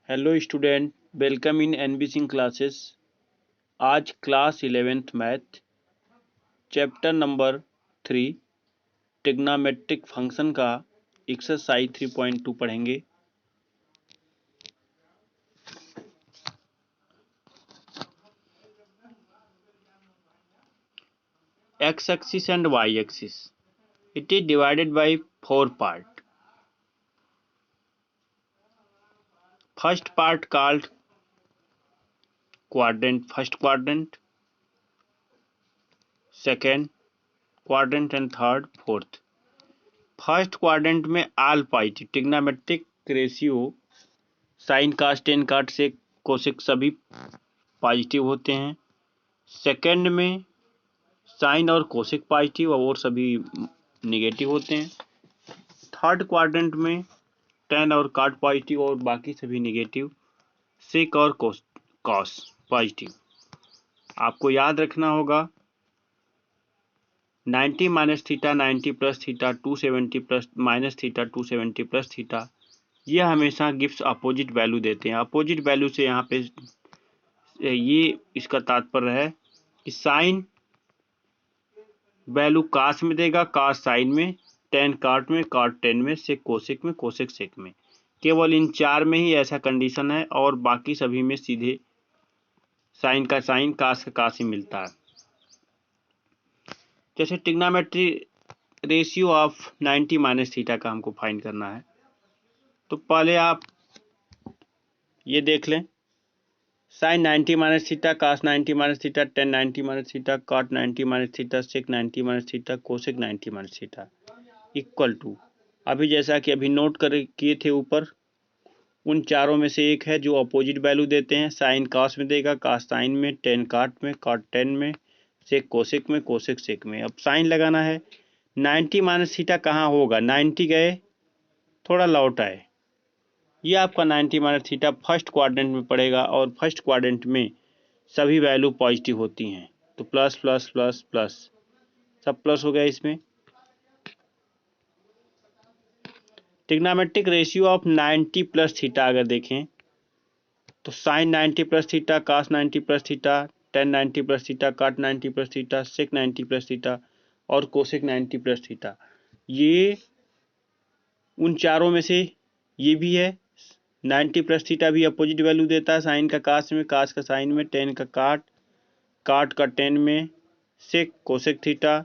Hello student, welcome in NB Singh classes. आज class 11th math chapter number 3 trigonometric function का exercise 3.2 पढ़ेंगे। X axis and Y axis, it is divided by 4 part. First part called quadrant, first quadrant, second quadrant and third fourth। First quadrant में all positive trigonometric ratio sine cos tan cot sec cosec सभी positive होते हैं। Second में sign और cosec positive और सभी negative होते हैं। थर्ड क्वाड्रेंट में टेन और कॉट पॉजिटिव और बाकी सभी निगेटिव। सेक और कॉस पॉजिटिव। आपको याद रखना होगा 90 minus theta 90 plus theta 270 plus minus theta 270 plus theta, ये हमेशा गिव्स अपोजिट वैल्यू देते हैं। अपोजिट वैल्यू से यहाँ पे ये इसका तात्पर्य है कि साइन वैल्यू कास में देगा, कास साइन में, टेन काट में, काट टेन में, सेक कोसेक में, कोसेक सेक में। केवल इन चार में ही ऐसा कंडीशन है और बाकी सभी में सीधे साइन का साइन, कास का कास ही मिलता है। जैसे trigonometry ratio of 90 minus theta का हमको फाइंड करना है, तो पहले आप ये देख लें, sine 90 minus theta, cos 90 minus theta, tan 90 minus theta, cot 90 minus theta, sec 90 minus theta, cosec 90 minus theta equal to, अभी जैसा कि अभी नोट कर किए थे ऊपर, उन चारों में से एक है जो अपोजिट वैल्यू देते हैं। साइन कास में देगा, कास साइन में, टेन काट में, काट टेन में, सेक कोसेक में, कोसेक सेक में। अब साइन लगाना है। 90 माइनस थीटा कहाँ होगा? 90 गए, थोड़ा लौट आए, ये आपका 90 माइनस थीटा फर्स्ट क्वाड्रेंट में पड़ेगा और फर्स्ट क्वाड्रेंट में सभी वैल्यू पॉजिटिव होती हैं, तो प्लस प्लस प्लस प्लस सब प्लस हो गया। इसमें trigonometric ratio of 90 plus theta अगर देखें तो sign 90 plus theta, cos 90 plus theta, tan 90 plus theta, काट 90 plus theta, sec 90 plus theta और कोसेक 90 प्लस थीटा, ये उन चारों में से ये भी है। 90 प्लस थीटा भी अपोजिट वैल्यू देता है, साइन का कास में, कास का साइन में, टेन का काट, काट का टेन में, sec cosec theta,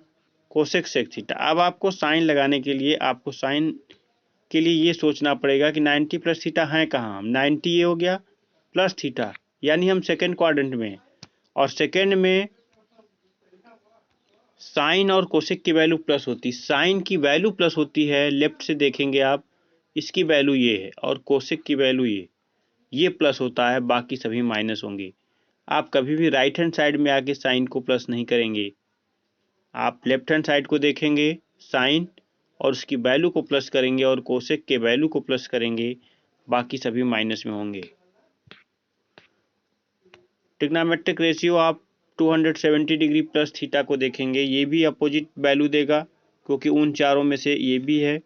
cosec sec theta. अब आपको साइन लगाने के लिए आपको साइन के लिए ये सोचना पड़ेगा कि 90 प्लस थीटा है कहाँ। 90 ये हो गया प्लस थीटा, यानी हम सेकेंड क्वाड्रेंट में हैं और सेकेंड में साइन और कोसेक की वैल्यू प्लस होती है। साइन की वैल्यू प्लस होती है, लेफ्ट से देखेंगे आप, इसकी वैल्यू ये है और कोसेक की वैल्यू ये प्लस होता है, बाकी सभी माइनस होंगे। आप कभी भी राइट हैंड साइड में आके साइन को प्लस नहीं करेंगे, आप लेफ्ट हैंड साइड को देखेंगे, साइन और उसकी वैल्यू को प्लस करेंगे और कोसेक के वैल्यू को प्लस करेंगे, बाकी सभी माइनस में होंगे। ट्रिग्नोमेट्रिक रेशियो आप 270 डिग्री प्लस थीटा को देखेंगे, ये भी अपोजिट वैल्यू देगा क्योंकि उन चारों में से ये भी है।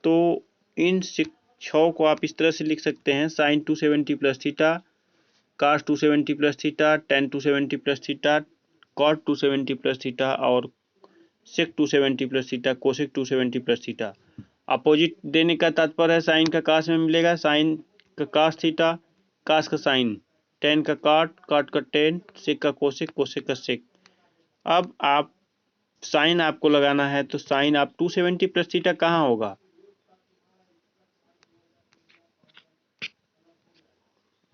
तो इन छः को आप इस तरह से लिख सकते हैं, sine 270 plus theta, cos 270 plus theta, tan 270 plus theta, cot 270 plus theta और sec 270 plus theta, cosec 270 plus theta. Opposite देने का तात्पर्य है साइन का कास में मिलेगा, साइन का कास थीटा, कास का साइन, टेन का काट, काट का टेन, सेक का कोसेक, कोसेक का सेक। अब आप साइन आपको लगाना है तो साइन आप 270 प्लस थीटा कहाँ होगा?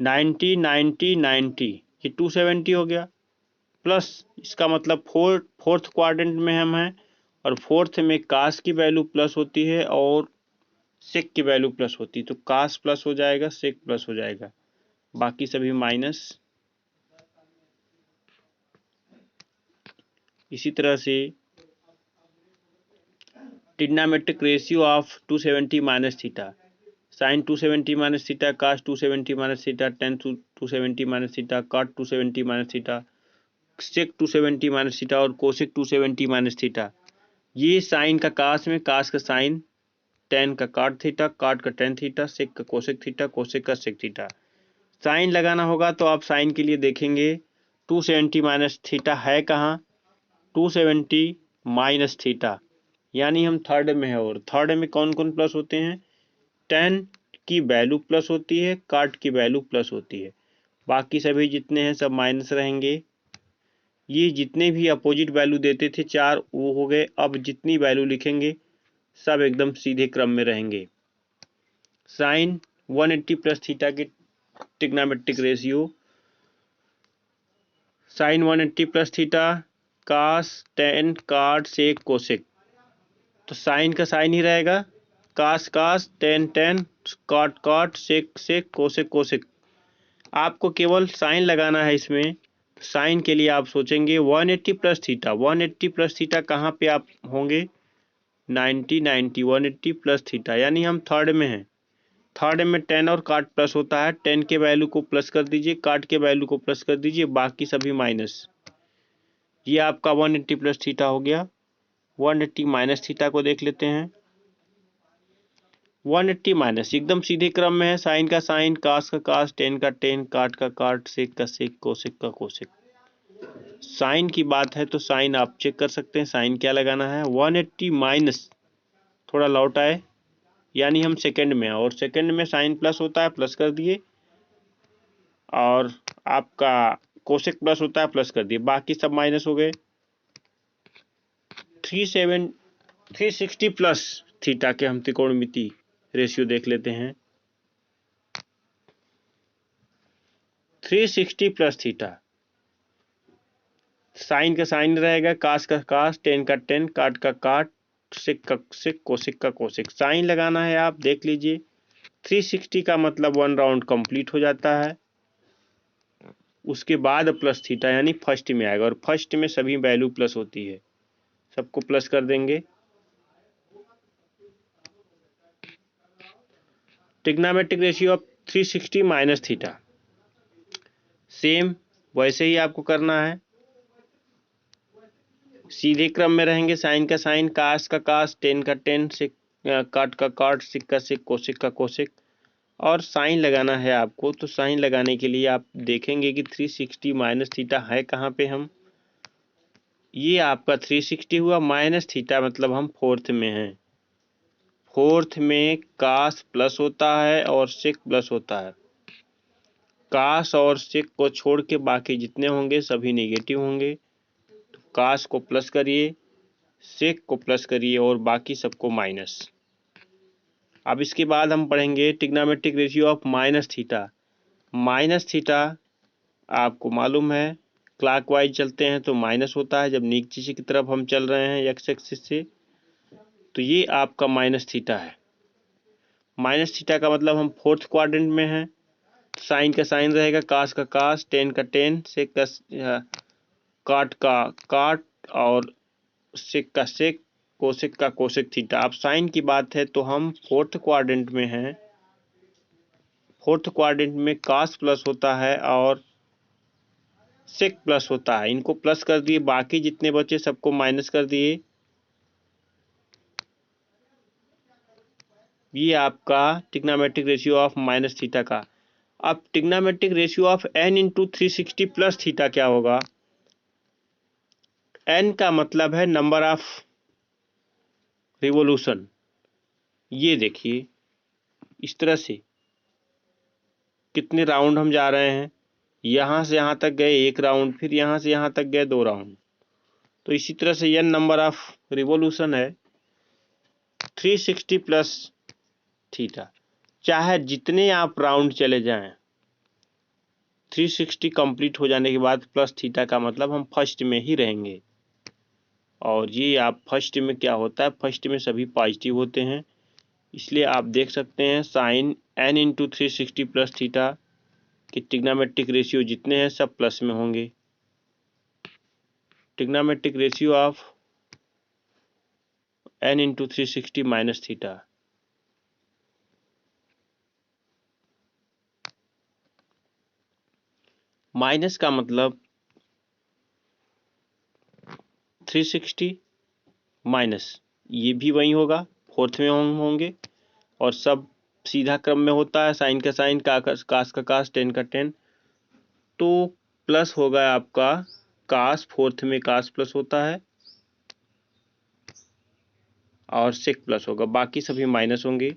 90 90 90, ये 270 हो गया, प्लस इसका मतलब फोर्थ क्वाड्रेंट में हम हैं और फोर्थ में कास की वैल्यू प्लस होती है और सेक की वैल्यू प्लस होती है, तो कास प्लस हो जाएगा, सेक प्लस हो जाएगा, बाकी सभी माइनस। इसी तरह से trigonometric ratio of 270 minus theta, sine 270 minus theta, cos 270 minus theta, tan 270 minus theta, cot 270 minus theta, sec 270 minus theta और कोसेक 270 माइनस थीटा। ये साइन का कास में, कास का साइन टेन का कॉट थीटा, कॉट का tan theta, sec का cosec theta, cosec का sec theta. Sign लगाना होगा तो आप साइन के लिए देखेंगे 270 माइनस थीटा है कहाँ, 270 माइनस थीटा, यानी हम थर्ड में है। और थर्ड में कौन कौन प्लस होते हैं, टेन की वैल्यू प्लस होती है, कॉट की वैल्यू प्लस होती है, बाकी सभी जितने हैं सब माइनस रहेंगे। ये जितने भी अपोजिट वैल्यू देते थे चार वो हो गए, अब जितनी वैल्यू लिखेंगे सब एकदम सीधे क्रम में रहेंगे। साइन 180 प्लस थीटा की trigonometric ratio, sine 180 plus theta, cos, tan, cot, sec, cosec. तो साइन का साइन ही रहेगा, cos cos, tan tan, cot cot, sec sec, cosec cosec. आपको केवल साइन लगाना है इसमें। साइन के लिए आप सोचेंगे 180 प्लस थीटा, 180 प्लस थीटा कहाँ पे आप होंगे, 90 90, 180 प्लस थीटा, यानी हम थर्ड में हैं। थर्ड में टेन और काट प्लस होता है, टेन के वैल्यू को प्लस कर दीजिए, काट के वैल्यू को प्लस कर दीजिए, बाकी सभी माइनस। ये आपका 180 प्लस थीटा हो गया। 180 माइनस थीटा को देख लेते हैं। 180 माइनस एकदम सीधे क्रम में है, साइन का साइन, कास का कास, टेन का टेन, काट का काट, सेक का सेक, कोसेक का कोसेक। साइन की बात है तो साइन आप चेक कर सकते हैं, साइन क्या लगाना है, 180 माइनस, थोड़ा लौट आए, यानी हम सेकंड में हैं, और सेकंड में साइन प्लस होता है, प्लस कर दिए, और आपका कोसेक प्लस होता है, प्लस कर दिए, बाकी सब माइनस हो गए। 360 प्लस थीटा के हम त्रिकोणमिति रेशियो देख लेते हैं। 360 प्लस थीटा, साइन का साइन रहेगा, कास का कास, टेन का टेन, काट का काट, सेक का सेक, कोसेक का कोसेक। साइन लगाना है, आप देख लीजिए 360 का मतलब वन राउंड कंप्लीट हो जाता है, उसके बाद प्लस थीटा यानी फर्स्ट में आएगा, और फर्स्ट में सभी वैल्यू प्लस होती है, सबको प्लस कर देंगे। Trigonometric ratio of 360 minus theta, same वैसे ही आपको करना है, सीधे क्रम में रहेंगे, साइन का साइन, कास का कास, टेन का टेन, सेक काट का काट, सिक का सिक, कोसेक का कोसेक। और साइन लगाना है आपको, तो साइन लगाने के लिए आप देखेंगे कि 360 माइनस थीटा है कहाँ पे, हम ये आपका 360 हुआ, माइनस थीटा मतलब हम फोर्थ में हैं। फोर्थ में कास प्लस होता है और सेक प्लस होता है, कास और सेक को छोड़ के बाकी जितने होंगे सभी नेगेटिव होंगे। तो कास को प्लस करिए, सेक को प्लस करिए, और बाकी सबको माइनस। अब इसके बाद हम पढ़ेंगे trigonometric ratio of minus theta. Minus theta आपको मालूम है, क्लॉकवाइज चलते हैं तो माइनस होता है, जब नीचे की तरफ हम चल रहे हैं एक्स एक्सिस से, तो ये आपका माइनस थीटा है। माइनस थीटा का मतलब हम फोर्थ क्वाड्रेंट में हैं, साइन का साइन रहेगा, कास का कास, टेन का टेन, सेक का काट का काट, और सेक का सेक, कोसेक का कोसेक थीटा। अब साइन की बात है तो हम फोर्थ क्वाड्रेंट में हैं, फोर्थ क्वाड्रेंट में कास प्लस होता है और सेक प्लस होता है, इनको प्लस कर दिए, बाकी जितने बचे सबको माइनस कर दिए। ये आपका trigonometric ratio of minus theta का। अब trigonometric ratio of n into 360 plus theta क्या होगा, n का मतलब है नंबर ऑफ रिवोल्यूशन। ये देखिए इस तरह से कितने राउंड हम जा रहे हैं, यहाँ से यहाँ तक गए एक राउंड, फिर यहाँ से यहाँ तक गए दो राउंड, तो इसी तरह से n नंबर ऑफ रिवोल्यूशन है 360 प्लस थीटा। चाहे जितने आप राउंड चले जाएं, 360 कंप्लीट हो जाने के बाद प्लस थीटा का मतलब हम फर्स्ट में ही रहेंगे। और ये आप फर्स्ट में क्या होता है, फर्स्ट में सभी पॉजिटिव होते हैं, इसलिए आप देख सकते हैं sine n into 360 plus theta कि ट्रिग्नोमेट्रिक रेशियो जितने हैं सब प्लस में होंगे। Trigonometric ratio of n into 360 minus theta, minus का मतलब 360 माइनस, ये भी वही होगा, फोर्थ में होंगे, और सब सीधा क्रम में होता है, साइन का साइन, कास का कास, टेन का टेन। तो प्लस होगा आपका कास, फोर्थ में कास प्लस होता है और सेक प्लस होगा, बाकी सभी माइनस होंगे।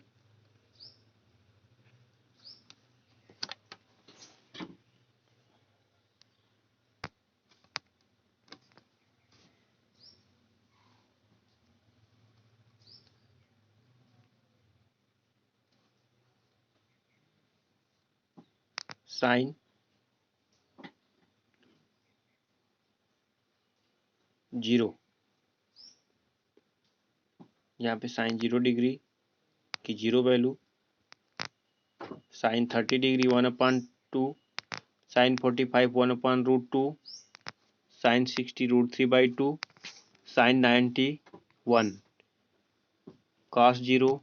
साइन 0, यहाँ पे साइन 0 डिग्री की 0 value, sine 30 degree 1/2, sine 45 1/√2, sine 60 √3/2, sine 90 1, cos 0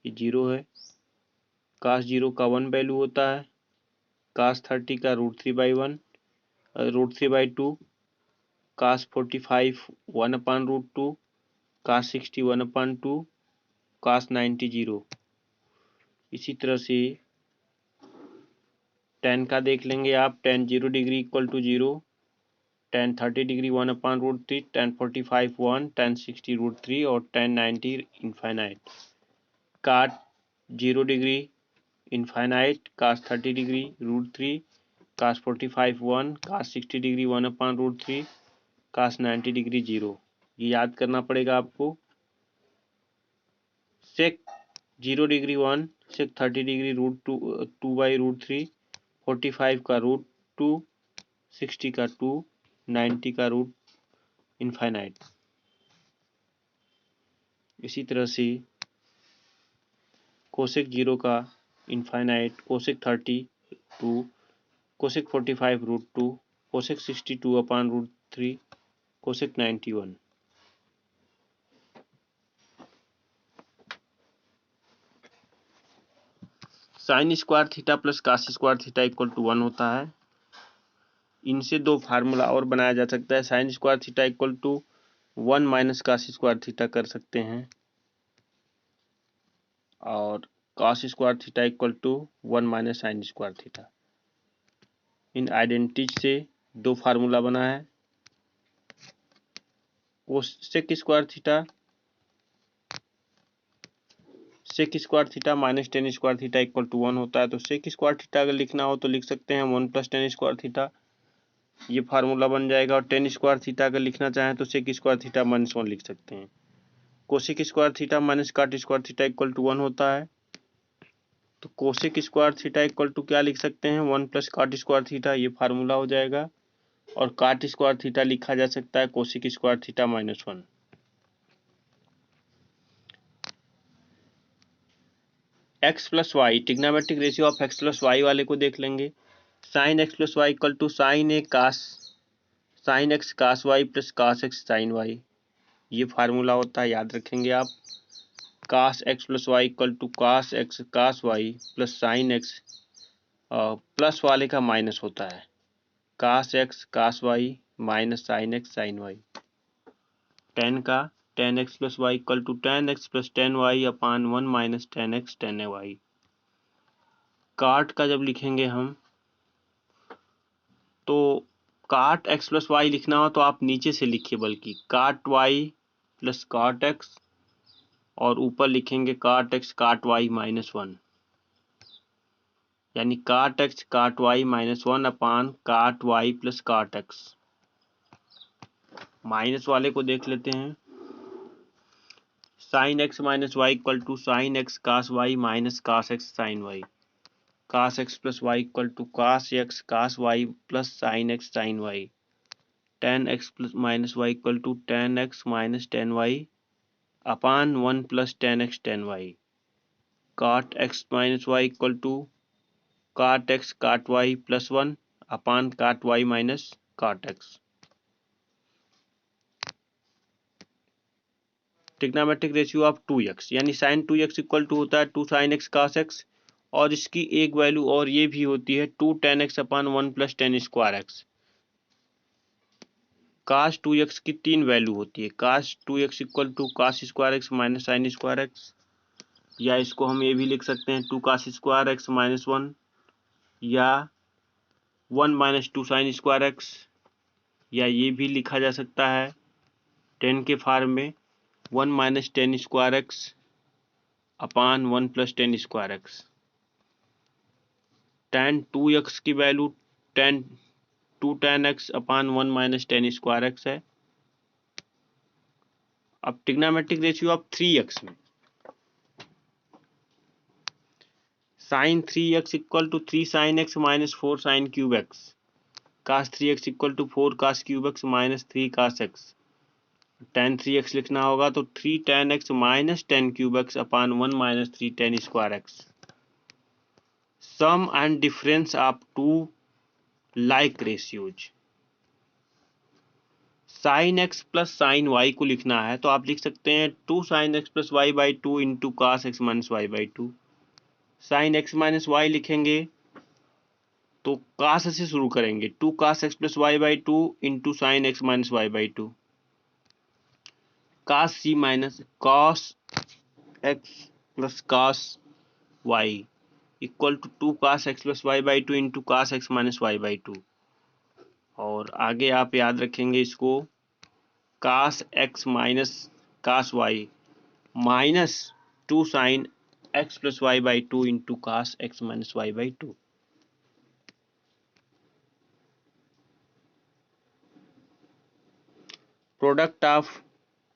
ये 0 है, कास 0 का 1 वैल्यू होता है, कास 30 का √3/2, कास 45 1/√2, कास 60 1/2, कास 90 0। इसी तरह से टेन का देख लेंगे आप, tan 0 degree equal to 0, tan 30 degree 1/√3, tan 45 1, tan 60 √3 और tan 90 infinite. Cot 0 degree infinite, cos 30 degree √3, cos 45 1, cos 60 degree 1/√3, cos 90 degree 0। ये याद करना पड़ेगा आपको। सेक 0 डिग्री 1, सेक 30 डिग्री √2/√3, 45 का √2, 60 का 2, 90 का रूट इनफाइनाइट। इसी तरह से कोसेक 0 का infinite, cosec 30 2, cosec 45 √2, cosec 62/√3, cosec 91। Sine square theta plus cos square theta equal to 1 होता है। इनसे दो फार्मूला और बनाया जा सकता है। Sine square theta equal to 1 minus cos square theta कर सकते हैं, और cos square theta equal to 1 minus sine square theta. इन आइडेंटिटी से दो फार्मूला बना है। Cosec square theta, sec square theta minus tan square theta equal to 1 होता है। तो सेक स्क्वायर थीटा अगर लिखना हो तो लिख सकते हैं 1 प्लस टेन स्क्वायर थीटा, ये फार्मूला बन जाएगा। और टेन स्क्वायर थीटा अगर लिखना चाहें तो सेक स्क्वायर थीटा माइनस 1 लिख सकते हैं। Cosec square theta minus cot square theta equal to 1 होता है। तो cosec square theta equal to क्या लिख सकते हैं, 1 प्लस काट स्क्वायर थीटा, ये फार्मूला हो जाएगा। और काट स्क्वायर थीटा लिखा जा सकता है cosec square theta minus 1। X plus Y, trigonometric ratio of X plus Y वाले को देख लेंगे। Sine x plus Y equal to sine X cos Y plus cos X sine Y, ये फार्मूला होता है, याद रखेंगे आप। Cos x plus Y equal to cos x cos Y plus sine x, plus वाले का माइनस होता है, cos x cos Y minus sine x sine Y. Tan का tan x plus Y equal to tan x plus tan Y upon 1 minus tan x tan Y. Cot का जब लिखेंगे हम, तो काट एक्स प्लस वाई लिखना हो तो आप नीचे से लिखिए, बल्कि काट वाई प्लस काट एक्स, और ऊपर लिखेंगे काट एक्स काट वाई माइनस 1, यानी काट एक्स काट Y minus 1 upon cot Y plus cot X. Minus वाले को देख लेते हैं। Sine x minus Y equal to sine X cos Y minus cos X sine Y. Cos x plus Y equal to cos x cos Y plus sine x sine Y. Tan x plus minus Y equal to tan X minus tan Y upon 1 plus tan x tan Y. Cot X minus Y equal to काट x काट Y plus 1 upon cot Y minus काट x. Trigonometric ratio of 2x, यानी sign 2x equal to होता है 2 sine X कास x, और इसकी एक value और ये भी होती है 2 tan x upon 1 plus tan square x. Cos 2x की तीन वैल्यू होती है। Cos 2x equal to cos square x minus sine square x, या इसको हम ये भी लिख सकते हैं 2 cos स्क्वायर एक्स माइनस 1 या 1 माइनस 2 साइन स्क्वायर एक्स, या ये भी लिखा जा सकता है 10 के फॉर्म में 1 minus 10 square x upon 1 plus 10 square x. tan 2x की value 2 tan x upon 1 minus 10 square x है। अब ट्रिग्नोमेट्रिक रेशियो ऑफ 3x में sine 3x equal to 3 sine x minus 4 sine cube x, cos 3x equal to 4 cos cube x minus 3 cos x. tan 3x लिखना होगा तो 3 tan x minus 10 cube x upon 1 minus 3 tan square X. Sum and difference of two like ratios. Sine x plus sine Y को लिखना है तो आप लिख सकते हैं 2 sine x plus Y by 2 into cos x minus Y by 2। Sine x minus Y लिखेंगे तो कास से शुरू करेंगे 2 cos x plus Y by 2 into sine x minus Y by 2। Cos C minus cos x plus cos Y equal to 2 cos x plus Y by 2 into cos x minus Y by 2। और आगे आप याद रखेंगे इसको cos x minus cos Y minus 2 sine x plus Y by 2 into cos x minus Y by 2। Product of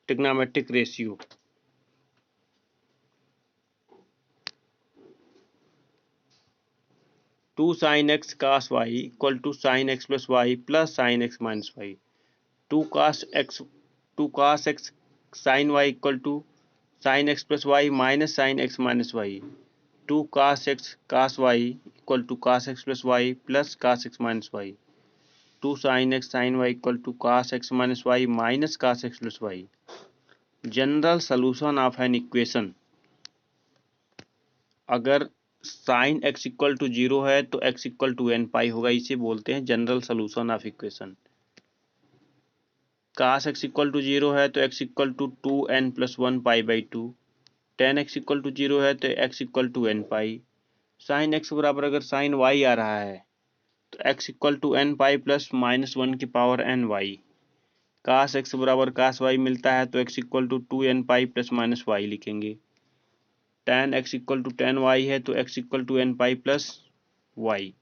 trigonometric ratio. Two sine X cos Y equal to sine x plus Y plus sine x minus Y. Two cos X sine y equal to sine x plus y minus sine x minus Y. Two cos x cos Y equal to cos x plus Y plus cos x minus Y. Two sine x sine y equal to cos x minus y minus cos x plus y. General solution of an equation. अगर sine x equal to 0 है तो x equal to n pi होगा, इसे बोलते हैं general solution of equation. Cos x equal to 0 है तो x equal to 2n plus 1 pi by 2। Tan x equal to 0 है तो x equal to n pi. Sine x बराबर अगर साइन वाई आ रहा है तो x equal to n pi plus minus 1 की power n y. Cos x बराबर कास वाई मिलता है तो x equal to 2n pi plus minus Y लिखेंगे। tan x equal to tan y है तो x equal to n pi plus Y.